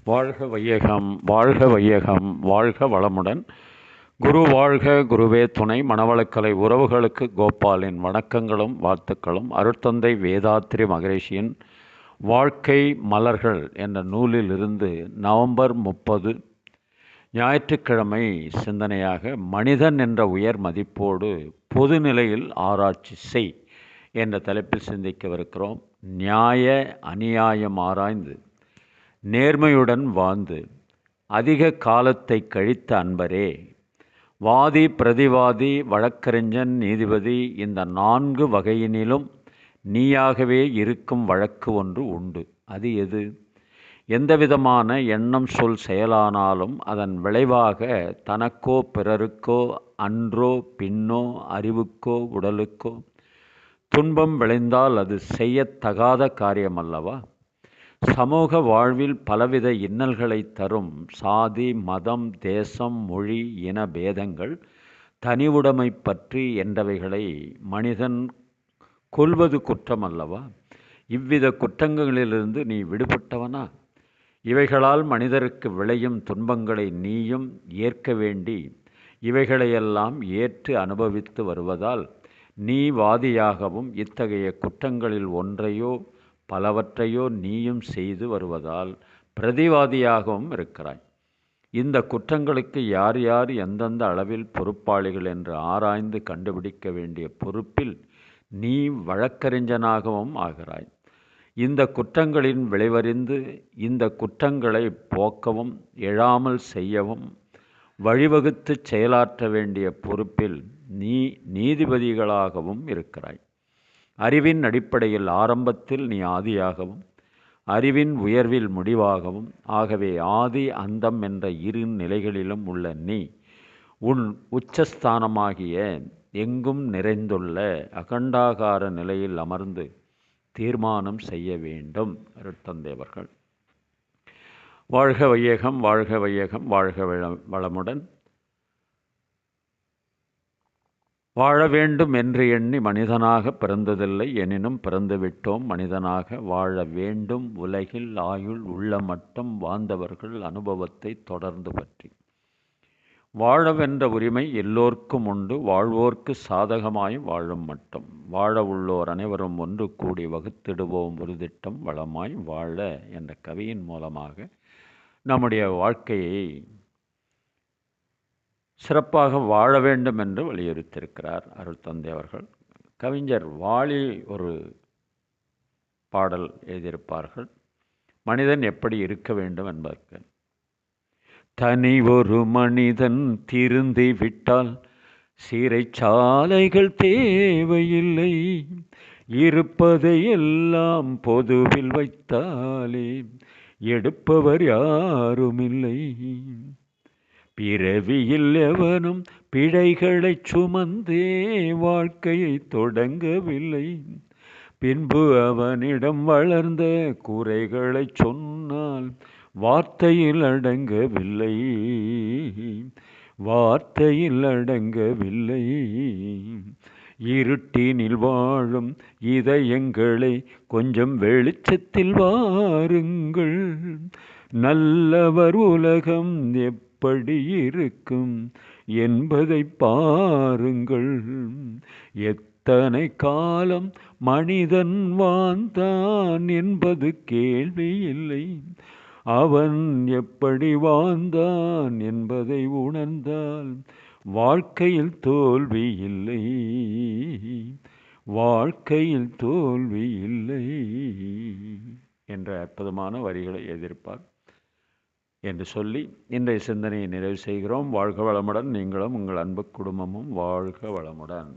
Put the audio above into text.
வாழ்க வையகம், வாழ்க வையகம், வாழ்க வளமுடன். குரு வாழ்க, குருவே துணை. மனவளக்கலை உறவுகளுக்கு கோபாலின் வணக்கங்களும் வாழ்த்துக்களும். அருட்தந்தை வேதாத்ரி மகரிஷியின் வாழ்க்கை மலர்கள் என்ற நூலிலிருந்து நவம்பர் 30 ஞாயிற்றுக்கிழமை சிந்தனையாக மனிதன் என்ற உயர் மதிப்போடு பொதுநிலையில் ஆராய்ச்சி செய் என்ற தலைப்பில் சிந்திக்கவிருக்கிறோம். நியாய அநியாயம் ஆராய்ந்து நேர்மையுடன் வாழ்ந்து அதிக காலத்தை கழித்த அன்பரே, வாதி, பிரதிவாதி, வழக்கறிஞன், நீதிபதி, இந்த 4 வகையினிலும் நீயாகவே இருக்கும் வழக்கு ஒன்று உண்டு. அது எது? எந்தவிதமான எண்ணம், சொல், செயலானாலும் அதன் விளைவாக தனக்கோ பிறருக்கோ அன்றோ பின்னோ அறிவுக்கோ உடலுக்கோ துன்பம் விளைந்தால் அது செய்யத்தகாத காரியமல்லவா? சமூக வாழ்வில் பலவித இன்னல்களை தரும் சாதி, மதம், தேசம், மொழி, இன பேதங்கள், தனிவுடைமை பற்றி என்றவைகளை மனிதன் கொல்வது குற்றம் அல்லவா? இவ்வித குற்றங்களிலிருந்து நீ விடுபட்டவனா? இவைகளால் மனிதருக்கு விளையும் துன்பங்களை நீயும் ஏற்க வேண்டி இவைகளையெல்லாம் ஏற்று அனுபவித்து வருவதால் நீ வாதியாகவும் இத்தகைய குற்றங்களில் ஒன்றையோ பலவற்றையோ நீயும் செய்து வருவதால் பிரதிவாதியாகவும் இருக்கிறாய். இந்த குற்றங்களுக்கு யார் யார் எந்தெந்த அளவில் பொறுப்பாளிகள் என்று ஆராய்ந்து கண்டுபிடிக்க வேண்டிய பொறுப்பில் நீ வழக்கறிஞனாகவும் ஆகிறாய். இந்த குற்றங்களின் விளைவறிந்து இந்த குற்றங்களை போக்கவும் எழாமல் செய்யவும் வழிவகுத்து செயலாற்ற வேண்டிய பொறுப்பில் நீ நீதிபதிகளாகவும் இருக்கிறாய். அறிவின் அடிப்படையில் ஆரம்பத்தில் நீ ஆதியாகவும் அறிவின் உயர்வில் முடிவாகவும், ஆகவே ஆதி அந்தம் என்ற இரு நிலைகளிலும் உள்ள நீ உன் உச்சஸ்தானமாகிய எங்கும் நிறைந்துள்ள அகண்டாகார நிலையில் அமர்ந்து தீர்மானம் செய்ய வேண்டும். அருட்தந்தை அவர்கள். வாழ்க வையகம், வாழ்க வையகம், வாழ்க வளமுடன். வாழ வேண்டும் என்று எண்ணி மனிதனாக பிறந்ததில்லை, எனினும் பிறந்துவிட்டோம் மனிதனாக. வாழ வேண்டும் உலகில் ஆயுள் உள்ள மட்டும் வாழ்ந்தவர்கள் அனுபவத்தை தொடர்ந்து பற்றி. வாழவென்ற உரிமை எல்லோர்க்கும் உண்டு, வாழ்வோர்க்கு சாதகமாய் வாழும் மட்டும். வாழ உள்ளோர் அனைவரும் ஒன்று கூடி வகுத்திடுவோம் ஒரு திட்டம் வளமாய் வாழ என்ற கவியின் மூலமாக நம்முடைய வாழ்க்கையை சிறப்பாக வாழ வேண்டும் என்று வலியுறுத்தியிருக்கிறார் அருட்தந்தை அவர்கள். கவிஞர் வாலி ஒரு பாடல் எழுதியிருப்பார்கள், மனிதன் எப்படி இருக்க வேண்டும் என்பதற்கு. தனி ஒரு மனிதன் திருந்தி விட்டால் சிறைச்சாலைகள் தேவையில்லை, இருப்பதை எல்லாம் பொதுவில் வைத்தாலே எடுப்பவர் யாருமில்லை. பிறவியில் எவனும் பிழைகளை சுமந்தே வாழ்க்கையை தொடங்கவில்லை, பின்பு அவனிடம் வளர்ந்த குறைகளை சொன்னால் வார்த்தையில் அடங்கவில்லை, வார்த்தையில் அடங்கவில்லை. இருட்டினில் வாழும் இதயங்களை கொஞ்சம் வெளிச்சத்தில் வாருங்கள், நல்லவர் உலகம் எப்படி இருக்கும் என்பதை பாருங்கள். எத்தனை காலம் மனிதன் வாழ்ந்தான் என்பது கேள்வி இல்லை, அவன் எப்படி வாழ்ந்தான் என்பதை உணர்ந்தால் வாழ்க்கையில் தோல்வி இல்லை, வாழ்க்கையில் தோல்வி இல்லை என்ற அற்புதமான வரிகளை எழுதியிருப்பார் என்று சொல்லி இன்றைய சிந்தனையை நிறைவு செய்கிறோம். வாழ்க வளமுடன். நீங்களும் உங்கள் அன்பு குடும்பமும் வாழ்க வளமுடன்.